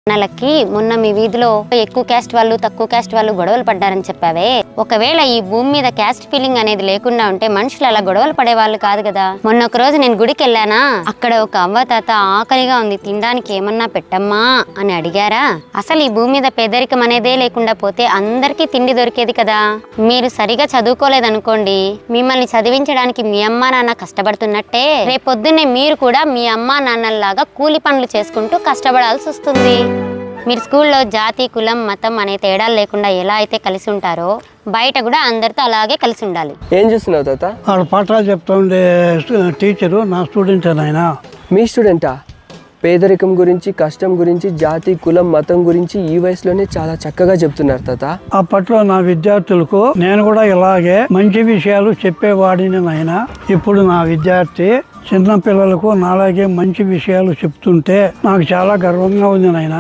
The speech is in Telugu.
నెలకి మొన్న మీ వీధిలో ఎక్కువ క్యాస్ట్ వాళ్ళు తక్కువ క్యాస్ట్ వాళ్ళు గొడవలు పడ్డారని చెప్పావే, ఒకవేళ ఈ భూమి మీద క్యాస్ట్ ఫీలింగ్ అనేది లేకుండా ఉంటే మనుషులు అలా గొడవలు పడేవాళ్ళు కాదు కదా. మొన్న ఒక రోజు నేను గుడికి వెళ్ళానా, అక్కడ ఒక అవ్వ తాత ఆకలిగా ఉంది, తినడానికి ఏమన్నా పెట్టమ్మా అని అడిగారా. అసలు ఈ భూమి మీద పేదరికం అనేదే లేకుండా పోతే అందరికీ తిండి దొరికేది కదా. మీరు సరిగా చదువుకోలేదనుకోండి, మిమ్మల్ని చదివించడానికి మీ అమ్మా నాన్న కష్టపడుతున్నట్టే రేపొద్దున్నే మీరు కూడా మీ అమ్మా నాన్నల్లాగా కూలి పనులు చేసుకుంటూ కష్టపడాల్సి వస్తుంది. మీరు స్కూల్లో జాతి కులం మతం అనే తేడాలు లేకుండా ఎలా అయితే కలిసి ఉంటారో బయట కూడా అందరితో అలాగే కలిసి ఉండాలి. ఏం చేస్తున్నావు తాత? వాళ్ళు పాఠాలు చెప్తా ఉండే టీచరు నా స్టూడెంట్ ఆయన. మీ స్టూడెంటా? పేదరికం గురించి, కష్టం గురించి, జాతి కులం మతం గురించి ఈ వయసులోనే చాలా చక్కగా చెప్తున్నారు తాత. అప్పట్లో నా విద్యార్థులకు నేను కూడా ఇలాగే మంచి విషయాలు చెప్పేవాడిని నాయన. ఇప్పుడు నా విద్యార్థి చిన్న పిల్లలకు నాలాగే మంచి విషయాలు చెప్తుంటే నాకు చాలా గర్వంగా ఉంది నాయన.